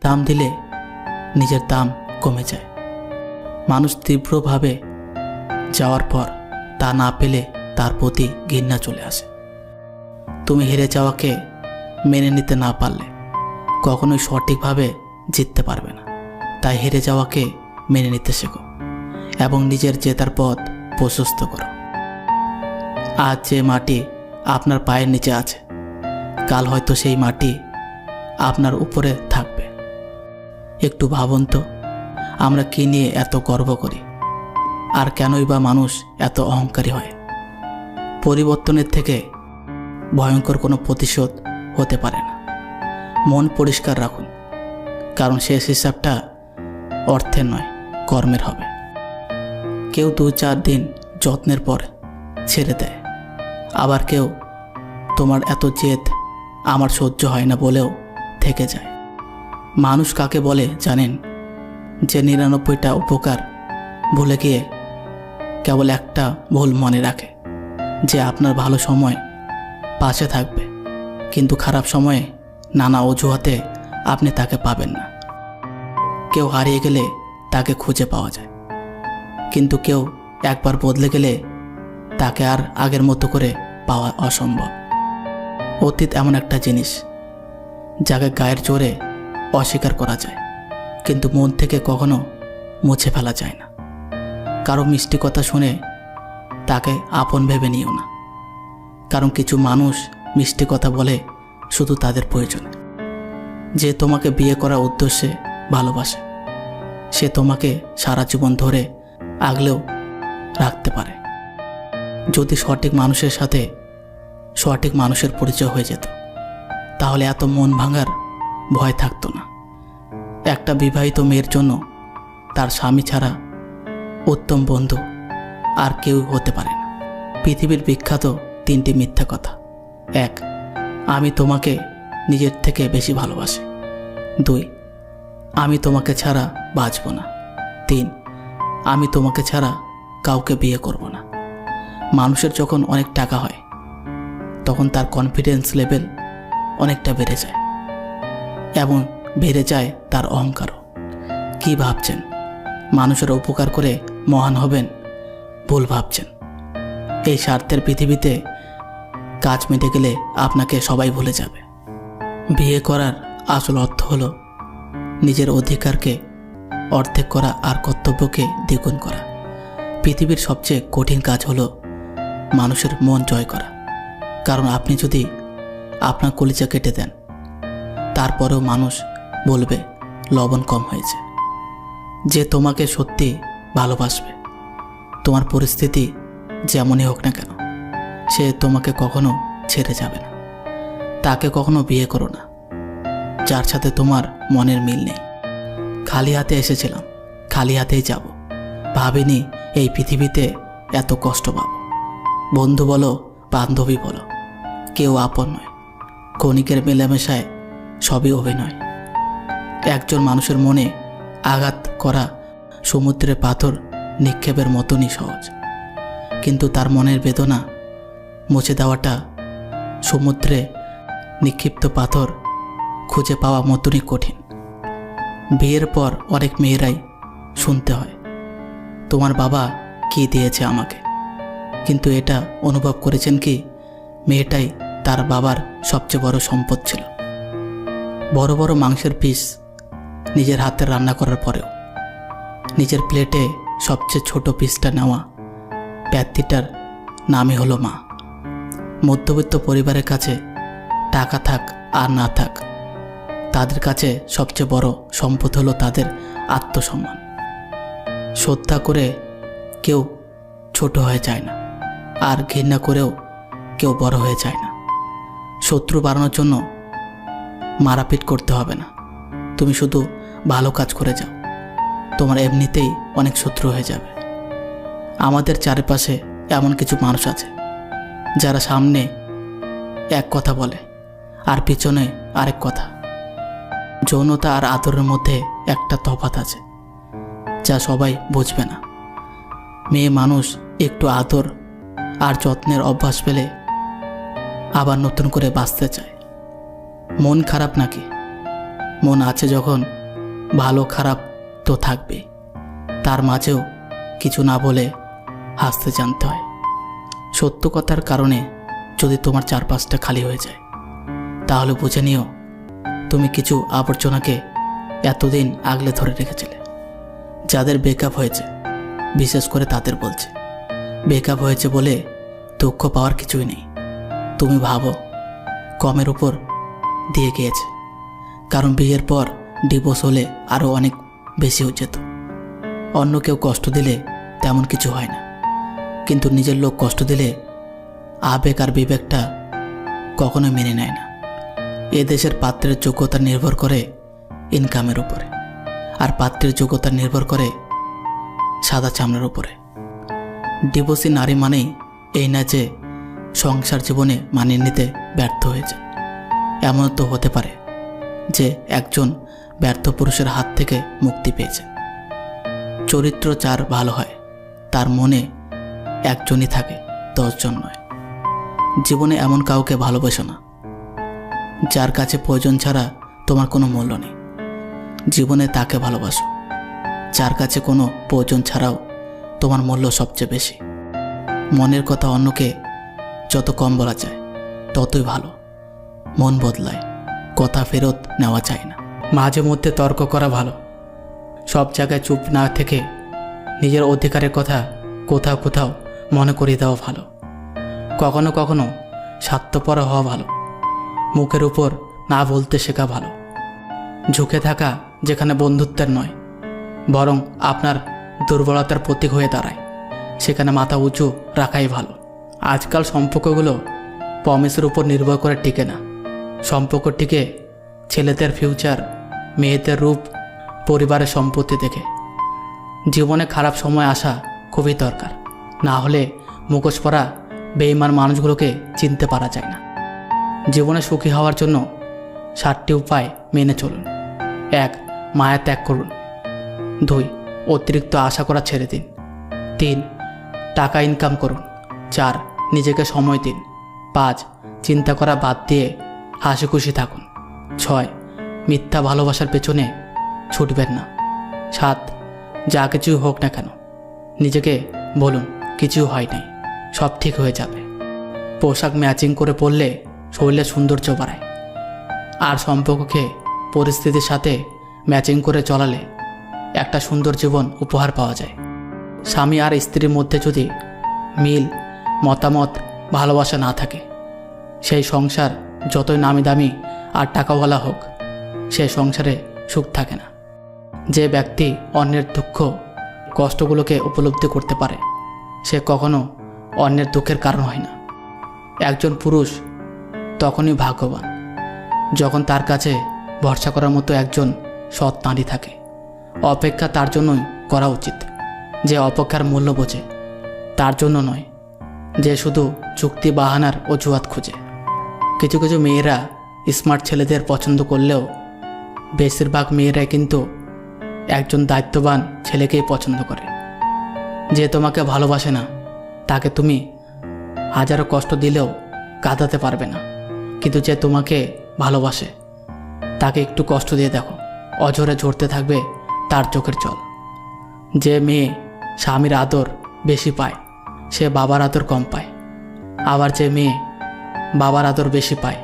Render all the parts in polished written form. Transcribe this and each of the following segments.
দাম দিলে নিজের দাম কমে যায়। মানুষ তীব্রভাবে যাওয়ার পর তা না পেলে তার প্রতি ঘৃণা চলে আসে। তুমি হেরে যাওয়াকে মেনে নিতে না পারলে কখনোই সঠিকভাবে জিততে পারবে না। তাই হেরে যাওয়াকে মেনে নিতে শেখো এবং নিজের জেতার পথ প্রশস্ত করো। আজ যে মাটি আপনার পায়ের নিচে আছে, কাল হয়তো সেই মাটি আপনার উপরে থাকবে। একটু ভাবুন তো, আমরা কী নিয়ে এত গর্ব করি, আর কেনই বা মানুষ এত অহংকারী হয়? পরিবর্তনের থেকে ভয়ঙ্কর কোনো প্রতিশোধ হতে পারে না। মন পরিষ্কার রাখুন, কারণ শেষ হিসাবটা অর্থের নয়, কর্মের হবে। কেউ 2-4 দিন যত্নের পর ছেড়ে দেয়, আবার কেউ তোমার এত জেদ আমার সহ্য হয় না বলেও থেকে যায়। মানুষ কাকে বলে জানেন? যে 99টা উপকার ভুলে গিয়ে কেবল একটা ভুল মনে রাখে, যে আপনার ভালো সময় পাশে থাকবে, কিন্তু খারাপ সময়ে নানা অজুহাতে আপনি তাকে পাবেন না। কেউ হারিয়ে গেলে তাকে খুঁজে পাওয়া যায়, কিন্তু কেউ একবার বদলে গেলে তাকে আর আগের মতো করে পাওয়া অসম্ভব। অতীত এমন একটা জিনিস যাকে গায়ের জোরে অস্বীকার করা যায়, কিন্তু মন থেকে কখনো মুছে ফেলা যায় না। কারো মিষ্টি কথা শুনে তাকে আপন ভেবে নিও না, কারণ কিছু মানুষ মিষ্টি কথা বলে শুধু তাদের প্রয়োজনে। যে তোমাকে বিয়ে করার উদ্দেশ্যে ভালোবাসে, সে তোমাকে সারা জীবন ধরে আগলেও রাখতে পারে, যদি সঠিক মানুষের সাথে সঠিক মানুষের পরিচয় হয়ে যেত। তাহলে এত মন ভাঙার ভয় থাকতো না। একটা বিবাহিত মেয়ের জন্য তার স্বামী ছাড়া উত্তম বন্ধু আর কেউ হতে পারে না। পৃথিবীর বিখ্যাত 3টি মিথ্যা কথা: 1, আমি তোমাকে নিজের থেকে বেশি ভালোবাসি। 2, আমি তোমাকে ছাড়া বাঁচব না। 3, আমি তোমাকে ছাড়া কাউকে বিয়ে করব না। মানুষের যখন অনেক টাকা হয়, তখন তার কনফিডেন্স লেভেল অনেকটা বেড়ে যায়, এবং বেড়ে যায় তার অহংকারও। কি ভাবছেন মানুষের উপকার করে মহান হবেন? ভুল ভাবছেন। এই স্বার্থের পৃথিবীতে কাজ মিটে গেলে আপনাকে সবাই ভুলে যাবে। বিয়ে করার আসল অর্থ হলো নিজের অধিকারকে অর্ধেক করা আর কর্তব্যকে দ্বিগুণ করা। পৃথিবীর সবচেয়ে কঠিন কাজ হলো মানুষের মন জয় করা, কারণ আপনি যদি আপনার কলিজা কেটে দেন, তারপরেও মানুষ বলবে লবণ কম হয়েছে। যে তোমাকে সত্যি ভালোবাসবে, তোমার পরিস্থিতি যেমনই হোক না কেন, সে তোমাকে কখনো ছেড়ে যাবে না। তাকে কখনো বিয়ে করো না যার সাথে তোমার মনের মিল নেই। খালি হাতে এসেছিলাম, খালি হাতেই যাব। ভাবিনি এই পৃথিবীতে এত কষ্ট পাবো। বন্ধু বলো, বান্ধবী বলো, কেউ আপন নয়। ক্ষণিকের মেলামেশায় সবই অভিনয়। একজন মানুষের মনে আঘাত করা সমুদ্রে পাথর নিক্ষেপের মতনই সহজ, কিন্তু তার মনের বেদনা মুছে দেওয়াটা সমুদ্রে নিক্ষিপ্ত পাথর খুঁজে পাওয়া মতনই কঠিন। বিয়ের পর অনেক মেয়েরাই শুনতে হয়, তোমার বাবা কি দিয়েছে আমাকে, কিন্তু এটা অনুভব করেছেন কি মেয়েটাই তার বাবার সবচেয়ে বড় সম্পদ ছিল। বড় বড় মাংসের পিস নিজের হাতে রান্না করার পরেও নিজের প্লেটে সবচেয়ে ছোট পিসটা নেওয়া ব্যক্তিটার নামই হলো মা। মধ্যবিত্ত পরিবারের কাছে টাকা থাক আর না থাক, তাদের কাছে সবচেয়ে বড় সম্পদ হলো তাদের আত্মসম্মান। শ্রদ্ধা করে কেউ ছোট হয়ে যায় না, আর ঘৃণা করেও কেউ বড় হয়ে যায় না। শত্রু বাড়ানোর জন্য মারাপিট করতে হবে না, তুমি শুধু ভালো কাজ করে যাও, তোমার এমনিতেই অনেক শত্রু হয়ে যাবে। আমাদের চারপাশে এমন কিছু মানুষ আছে যারা সামনে এক কথা বলে আর পিছনে আরেক কথা। যৌনতা আর আদরের মধ্যে একটা তফাৎ আছে যা সবাই বুঝবে না। মেয়ে মানুষ একটু আদর আর যত্নের অভ্যাস পেলে আবার নতুন করে বাঁচতে চায়। মন খারাপ নাকি? মন আছে যখন ভালো খারাপ তো থাকবে, তার মাঝেও কিছু না বলে হাসতে জানতে হয়। সত্য কথার কারণে যদি তোমার চারপাশটা খালি হয়ে যায়, তাহলে বুঝে নিও তুমি কিছু আবর্জনাকে এতদিন আগলে ধরে রেখেছিলে। যাদের ব্রেকআপ হয়েছে, বিশেষ করে তাদের বলছে, ব্রেকআপ হয়েছে বলে দুঃখ পাওয়ার কিছুই নেই। তুমি ভাবো কমের উপর দিয়ে গিয়েছে, কারণ বিয়ের পর ডিভোর্স হলে আরও অনেক বেশি হয়ে যেত। অন্য কেউ কষ্ট দিলে তেমন কিছু হয় না, কিন্তু নিজের লোক কষ্ট দিলে আবেগ আর বিবেকটা কখনো মেনে নেয় না। এ দেশের পাত্রের যোগ্যতা নির্ভর করে ইনকামের উপরে, আর পাত্রের যোগ্যতা নির্ভর করে সাদা চামড়ার উপরে। ডিভোর্সি নারী মানেই এই না যে সংসার জীবনে মানিয়ে নিতে ব্যর্থ হয়েছে। এমন তো হতে পারে যে একজন ব্যর্থ পুরুষের হাত থেকে মুক্তি পেয়েছে। চরিত্র যার ভালো হয়, তার মনে একজনই থাকে, 10 জন নয়। জীবনে এমন কাউকে ভালোবাসো না যার কাছে প্রয়োজন ছাড়া তোমার কোনো মূল্য নেই। জীবনে তাকে ভালোবাসো যার কাছে কোনো প্রয়োজন ছাড়াও তোমার মূল্য সবচেয়ে বেশি। মনের কথা অন্যকে যত কম বলা যায় ততই ভালো। মন বদলায়, কথা ফেরত নেওয়া যায় না। মাঝে মধ্যে তর্ক করা ভালো, সব জায়গায় চুপ না থেকে নিজের অধিকারের কথা কোথাও কোথাও মনে করিয়ে দেওয়া ভালো। কখনো কখনো স্বার্থপর হওয়া ভালো, মুখের উপর না বলতে শেখা ভালো। ঝুঁকে থাকা যেখানে বন্ধুত্বের নয়, বরং আপনার দুর্বলতার প্রতীক হয়ে দাঁড়ায়, সেখানে মাথা উঁচু রাখাই ভালো। আজকাল সম্পর্কগুলো প্রমিসের উপর নির্ভর করে টিকে না। সম্পর্ক টিকে ছেলেদের ফিউচার, মেয়েদের রূপ, পরিবারের সম্পত্তি দেখে। জীবনে খারাপ সময় আসা খুবই দরকার, না হলে মুখোশ পরা বেঈমান মানুষগুলোকে চিনতে পারা যায় না। জীবনে সুখী হওয়ার জন্য 7টি উপায় মেনে চলুন। 1. মায়া ত্যাগ করুন। 2. অতিরিক্ত আশা করা ছেড়ে দিন। 3. টাকা ইনকাম করুন। 4. নিজেকে সময় দিন। 5. চিন্তা করা বাদ দিয়ে হাসি খুশি থাকুন। 6. মিথ্যা ভালোবাসার পেছনে ছুটবেন না। 7. যা কিছুই হোক না কেন নিজেকে বলুন কিছু হয় নাই, সব ঠিক হয়ে যাবে। পোশাক ম্যাচিং করে পরলে শরীরের সৌন্দর্য বাড়ায়, আর সম্পর্ককে পরিস্থিতির সাথে ম্যাচিং করে চলালে একটা সুন্দর জীবন উপহার পাওয়া যায়। স্বামী আর স্ত্রীর মধ্যে যদি মিল, মতামত, ভালোবাসা না থাকে, সেই সংসার যতই নামি দামি আর টাকাওয়ালা হোক, সে সংসারে সুখ থাকে না। যে ব্যক্তি অন্যের দুঃখ কষ্টগুলোকে উপলব্ধি করতে পারে, সে কখনো অন্যের দুঃখের কারণ হয় না। একজন পুরুষ তখনই ভাগ্যবান যখন তার কাছে ভরসা করার মতো একজন সৎ নারী থাকে। অপেক্ষা তার জন্যই করা উচিত যে অপেক্ষার মূল্য বোঝে, তার জন্য নয় যে শুধু চুক্তি বাহানার অজুহাত খুঁজে। কিছু কিছু মেয়েরা স্মার্ট ছেলেদের পছন্দ করলেও বেশিরভাগ মেয়েরাই কিন্তু একজন দায়িত্ববান ছেলেকেই পছন্দ করে। যে তোমাকে ভালোবাসে না, তাকে তুমি হাজারো কষ্ট দিলেও কাঁদাতে পারবে না, কিন্তু যে তোমাকে ভালোবাসে তাকে একটু কষ্ট দিয়ে দেখো, অঝরে ঝরতে থাকবে তার চোখের জল। যে মেয়ে স্বামীর আদর বেশি পায়, সে বাবার আদর কম পায়। আবার যে মেয়ে বাবার আদর বেশি পায়,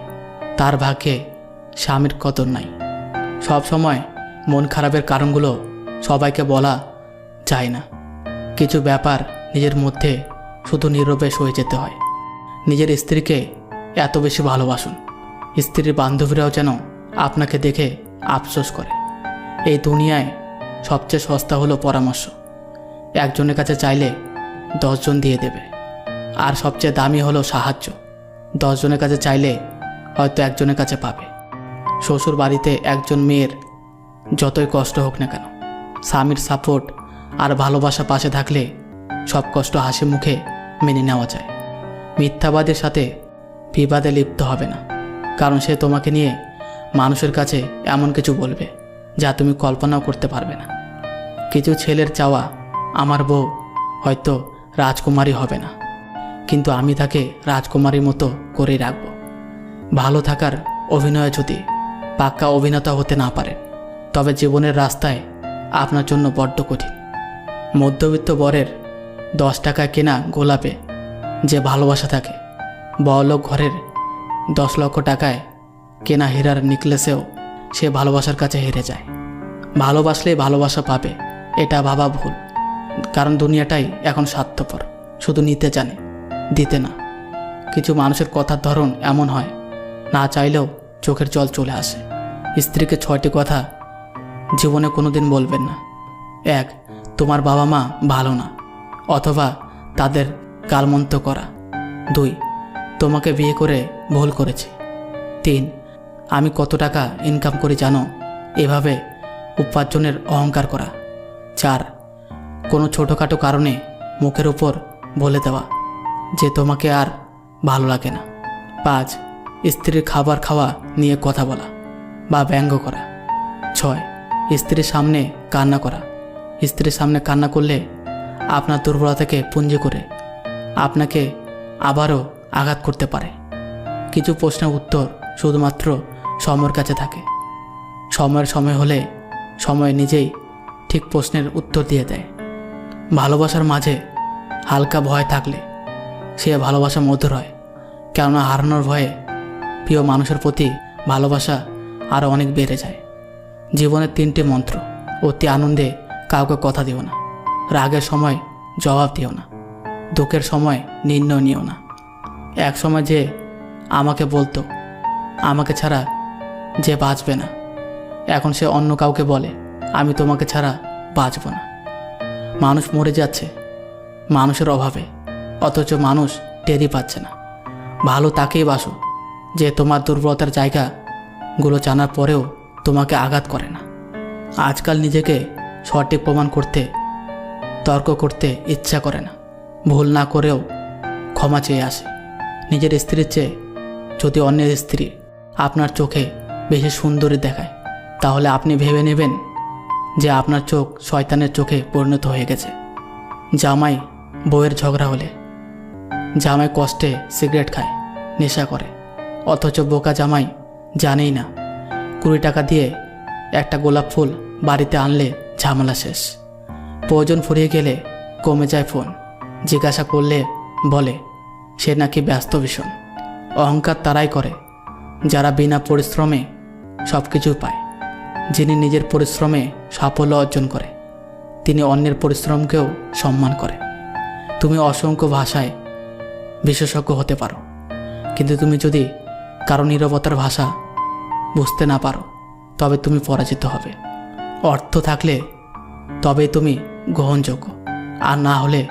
তার ভাগ্যে স্বামীর কদর নাই। সব সময় মন খারাপের কারণগুলো সবাইকে বলা যায় না। কিছু ব্যাপার নিজের মধ্যে শুধু নীরবে সয়ে যেতে হয়। নিজের স্ত্রীকে এত বেশি ভালোবাসুন, স্ত্রীর বান্ধবীরাও যেন আপনাকে দেখে আফসোস করে। এই দুনিয়ায় সবচেয়ে সস্তা হলো পরামর্শ। একজনের কাছে চাইলে 10 জন দিয়ে দেবে। আর সবচেয়ে দামি হলো সাহায্য। 10 জনের কাছে চাইলে হয়তো একজনের কাছে পাবে। শ্বশুর বাড়িতে একজন মেয়ের যতই কষ্ট হোক না কেন, স্বামীর সাপোর্ট আর ভালোবাসা পাশে থাকলে সব কষ্ট হাসি মুখে মেনে নেওয়া যায়। মিথ্যাবাদের সাথে বিবাদে লিপ্ত হবে না, কারণ সে তোমাকে নিয়ে মানুষের কাছে এমন কিছু বলবে যা তুমি কল্পনাও করতে পারবে না। কিছু ছেলের চাওয়া, আমার বউ হয়তো রাজকুমারী হবে না, কিন্তু আমি তাকে রাজকুমারীর মতো করেই রাখব। ভালো থাকার অভিনয়ে যদি পাক্কা অভিনেতা হতে না পারেন, তবে জীবনের রাস্তায় আপনার জন্য বড্ড কঠিন। মধ্যবিত্ত বরের 10 টাকায় কেনা গোলাপে যে ভালোবাসা থাকে, বড়লোক ঘরের 10 লক্ষ টাকায় কেনা হীরার নেকলেসেও সে ভালোবাসার কাছে হেরে যায়। ভালোবাসলেই ভালোবাসা পাবে, এটা ভাবা ভুল। কারণ দুনিয়াটাই এখন স্বার্থপর, শুধু নিতে জানে, দিতে না। কিছু মানুষের কথার ধরন এমন হয়, না চাইলেও চোখের জল চলে আসে। স্ত্রীকে 6টি কথা জীবনে কোনোদিন বলবেন না। 1, তোমার বাবা মা ভালো না, অথবা তাদের গালমন্দ করা। 2, তোমাকে বিয়ে করে ভুল করেছি। 3, আমি কত টাকা ইনকাম করি জানো, এভাবে উপার্জনের অহংকার করা। 4, কোনো ছোটোখাটো কারণে মুখের উপর বলে দেওয়া যে তোমাকে আর ভালো লাগে না। 5, স্ত্রীর খাবার খাওয়া নিয়ে কথা বলা বা ব্যঙ্গ করা। 6, স্ত্রীর সামনে কান্না করা। স্ত্রীর সামনে কান্না করলে আপনার দুর্বলতাকে পুঞ্জি করে আপনাকে আবারও আঘাত করতে পারে। কিছু প্রশ্নের উত্তর শুধুমাত্র সময়ের কাছে থাকে। সময় হলে সময় নিজেই ঠিক প্রশ্নের উত্তর দিয়ে দেয়। ভালোবাসার মাঝে হালকা ভয় থাকলে সে ভালোবাসা মধুর হয়, কেননা হারানোর ভয়ে প্রিয় মানুষের প্রতি ভালোবাসা আরও অনেক বেড়ে যায়। জীবনের 3টি মন্ত্র: অতি আনন্দে কাউকে কথা দিও না, রাগের সময় জবাব দিও না, দুঃখের সময় নির্ণয় নিও না। এক সময় যে আমাকে বলতো আমাকে ছাড়া যে বাঁচবে না, এখন সে অন্য কাউকে বলে আমি তোমাকে ছাড়া বাঁচব না। মানুষ মরে যাচ্ছে মানুষের অভাবে, অথচ মানুষ টেরই পাচ্ছে না। ভালো তাকেই বাসো যে তোমার দুর্বলতার জায়গাগুলো জানার পরেও তোমাকে আঘাত করে না। আজকাল নিজেকে সঠিক প্রমাণ করতে তর্ক করতে ইচ্ছা করে না, ভুল না করেও ক্ষমা চেয়ে আসে। নিজের স্ত্রীর চেয়ে যদি অন্যের স্ত্রী আপনার চোখে বেশি সুন্দরী দেখায়, তাহলে আপনি ভেবে নেবেন যে আপনার চোখ শয়তানের চোখে পরিণত হয়ে গেছে। জামাই বউয়ের ঝগড়া হলে জামাই কষ্টে সিগারেট খায়, নেশা করে, অথচ বোকা জামাই জানেই না 20 টাকা দিয়ে একটা গোলাপ ফুল বাড়িতে আনলে ঝামেলা শেষ। প্রয়োজন ফুরিয়ে গেলে কমে যায় ফোন, জিজ্ঞাসা করলে বলে সে নাকি ব্যস্ত ভীষণ। অহংকার তারাই করে যারা বিনা পরিশ্রমে সব কিছু পায়। যিনি নিজের পরিশ্রমে সাফল্য অর্জন করে, তিনি অন্যের পরিশ্রমকেও সম্মান করে। তুমি অসংখ্য ভাষায় বিশেষজ্ঞ হতে পারো, কিন্তু তুমি যদি কারো নীরবতার ভাষা বুঝতে না পারো, তবে তুমি পরাজিত হবে। অর্থ থাকলে তবেই তুমি গ্রহণযোগ্য, আর না হলে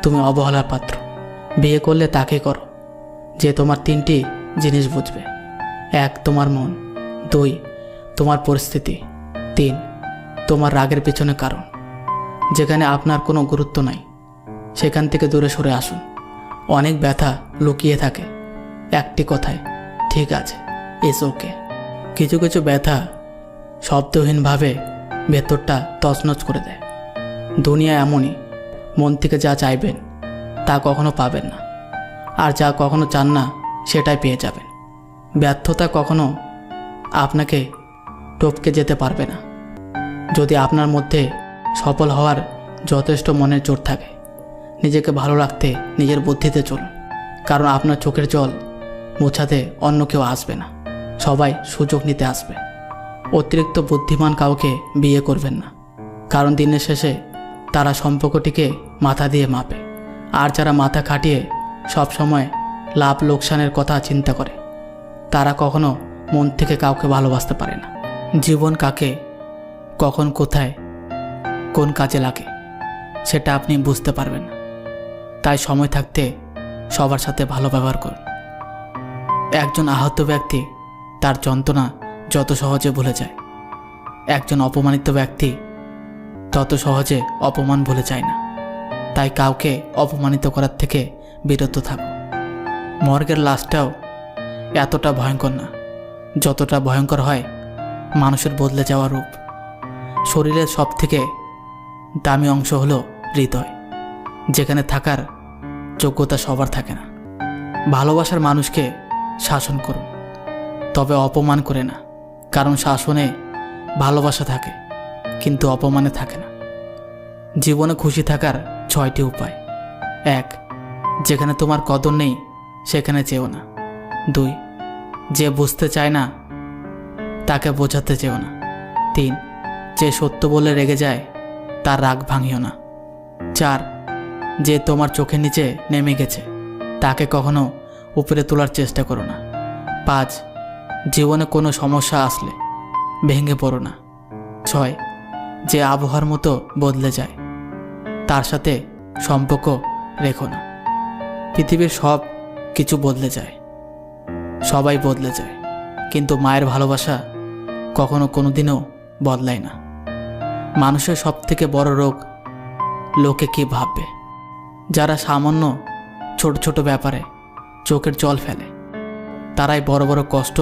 তুমি অবহেলার পাত্র। বিয়ে করলে তাকে করো যে তোমার 3টি জিনিস বুঝবে: 1, তোমার মন; 2, তোমার পরিস্থিতি; 3, তোমার রাগের পেছনে কারণ। যেখানে আপনার কোনো গুরুত্ব নাই সেখান থেকে দূরে সরে আসুন। অনেক ব্যথা লুকিয়ে থাকে একটি কথায়, ঠিক আছে, ইটস ওকে। কিছু কিছু ব্যথা শব্দহীনভাবে ভেতরটা তছনছ করে দেয়। দুনিয়া এমনই, মন থেকে যা চাইবেন তা কখনো পাবেন না, আর যা কখনো চান না সেটাই পেয়ে যাবেন। ব্যর্থতা কখনো আপনাকে টপকে যেতে পারবে না যদি আপনার মধ্যে সফল হওয়ার যথেষ্ট মনের জোর থাকে। নিজেকে ভালো রাখতে নিজের বুদ্ধিতে চলুন, কারণ আপনার চোখের জল মোছাতে অন্য কেউ আসবে না, সবাই সুযোগ নিতে আসবে। অতিরিক্ত বুদ্ধিমান কাউকে বিয়ে করবেন না, কারণ দিনের শেষে তারা সম্পর্কটিকে মাথা দিয়ে মাপে। আর যারা মাথা খাটিয়ে সব সময় লাভ লোকসানের কথা চিন্তা করে, তারা কখনো মন থেকে কাউকে ভালোবাসতে পারে না। জীবন কাকে কখন কোথায় কোন কাজে লাগে সেটা আপনি বুঝতে পারবেন না, তাই সময় থাকতে সবার সাথে ভালো ব্যবহার করুন। একজন আহত ব্যক্তি তার যন্ত্রণা যত সহজে ভুলে যায়, একজন অপমানিত ব্যক্তি তত সহজে অপমান ভুলে যায় না। তাই কাউকে অপমানিত করার থেকে বিরত থাকো। মর্গের লাশটাও এতটা ভয়ঙ্কর না যতটা ভয়ঙ্কর হয় মানুষের বদলে যাওয়া রূপ। শরীরের সবথেকে দামি অংশ হলো হৃদয়, যেখানে থাকার যোগ্যতা সবার থাকে না। ভালোবাসার মানুষকে শাসন করুন, তবে অপমান করে না। কারণ শাসনে ভালোবাসা থাকে, কিন্তু অপমানে থাকে না। জীবনে খুশি থাকার 6টি উপায়। 1. যেখানে তোমার কদর নেই সেখানে যেও না। 2. যে বুঝতে চায় না তাকে বোঝাতে যেও না। 3. যে সত্য বলে রেগে যায় তার রাগ ভাঙিও না। 4. যে তোমার চোখের নিচে নেমে গেছে তাকে কখনো উপরে তোলার চেষ্টা করো না। 5. জীবনে কোনো সমস্যা আসলে ভেঙে পড়ো না। 6. যে আবহাওয়ার মতো বদলে যায় তার সাথে সম্পর্ক রেখো না। পৃথিবীর সব কিছু বদলে যায়, সবাই বদলে যায়, কিন্তু মায়ের ভালোবাসা কখনো কোনোদিনও বদলায় না। মানুষের সবথেকে বড় রোগ লোকে কি ভাববে। যারা সামান্য ছোট ছোট ব্যাপারে চোখের জল ফেলে তারাই বড় বড় কষ্ট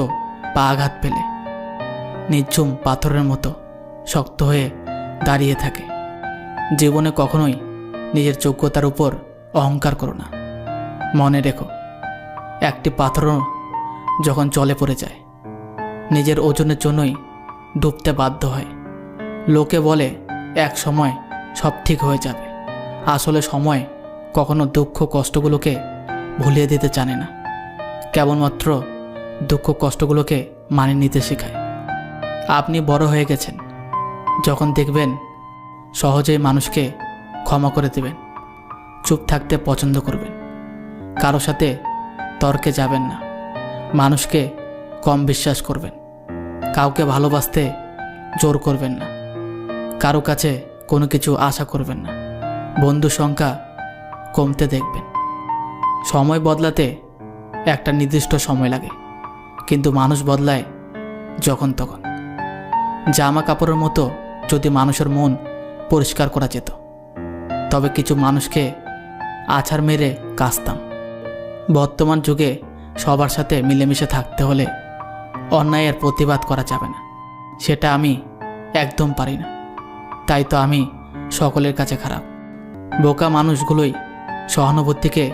বা আঘাত পেলে নিঝুম পাথরের মতো শক্ত হয়ে দাঁড়িয়ে থাকে। জীবনে কখনোই নিজের যোগ্যতার উপর অহংকার করো না। মনে রেখো, একটি পাথরও যখন জলে পড়ে যায় নিজের ওজনের জন্যই ডুবতে বাধ্য হয়। লোকে বলে এক সময় সব ঠিক হয়ে যাবে, আসলে সময় কখনো দুঃখ কষ্টগুলোকে ভুলিয়ে দিতে জানে না, কেবলমাত্র দুঃখ কষ্টগুলোকে মানিয়ে নিতে শেখায়। আপনি বড় হয়ে গেছেন যখন দেখবেন সহজেই মানুষকে ক্ষমা করে দেবেন, চুপ থাকতে পছন্দ করবেন, কারো সাথে তর্কে যাবেন না, মানুষকে কম বিশ্বাস করবেন, কাউকে ভালোবাসতে জোর করবেন না, কারো কাছে কোনো কিছু আশা করবেন না, বন্ধু সংখ্যা কমতে দেখবেন। সময় বদলাতে একটা নির্দিষ্ট সময় লাগে, কিন্তু মানুষ বদলায় যখন তখন। জামা কাপড়ের মতো যদি মানুষের মন পরিষ্কার করা যেত তবে কিছু মানুষকে আছাড় মেরে কাচতাম। বর্তমান যুগে সবার সাথে মিলেমিশে থাকতে হলে অন্যায়ের প্রতিবাদ করা যাবে না, সেটা আমি একদম পারি না, তাই তো আমি সকলের কাছে খারাপ। বোকা মানুষগুলোই সহানুভূতিকে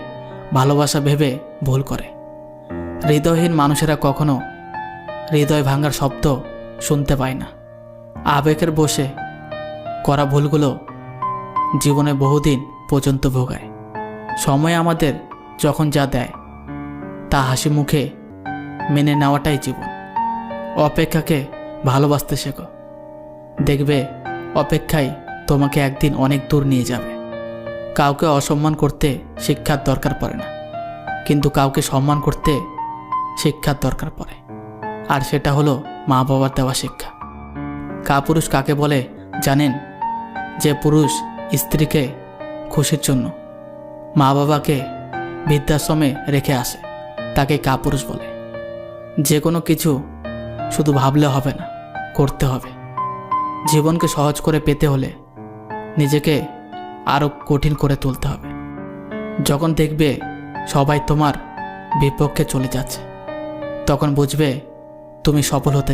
ভালোবাসা ভেবে ভুল করে। হৃদয়হীন মানুষেরা কখনো হৃদয় ভাঙার শব্দ শুনতে পায় না। আবেগের বশে করা ভুলগুলো জীবনে বহুদিন পর্যন্ত ভোগায়। সময় আমাদের যখন যা দেয় তা হাসি মুখে মেনে নেওয়াটাই জীবন। অপেক্ষাকে ভালোবাসতে শেখো, দেখবে অপেক্ষাই তোমাকে একদিন অনেক দূর নিয়ে যাবে। কাউকে অসম্মান করতে শিক্ষার দরকার পড়ে না, কিন্তু কাউকে সম্মান করতে শিক্ষার দরকার পড়ে, আর সেটা হলো মা বাবার দেওয়া শিক্ষা। কাপুরুষ কাকে বলে জানেন? যে পুরুষ স্ত্রীকে খুশির জন্য মা বাবাকে বৃদ্ধাশ্রমে রেখে আসে তাকে কাপুরুষ বলে। যে কোনো কিছু শুধু ভাবলে হবে না, করতে হবে। জীবনকে সহজ করে পেতে হলে নিজেকে আরও কঠিন করে তুলতে হবে। যখন দেখবে সবাই তোমার বিপক্ষে চলে যাচ্ছে তখন বুঝবে তুমি সফল হতে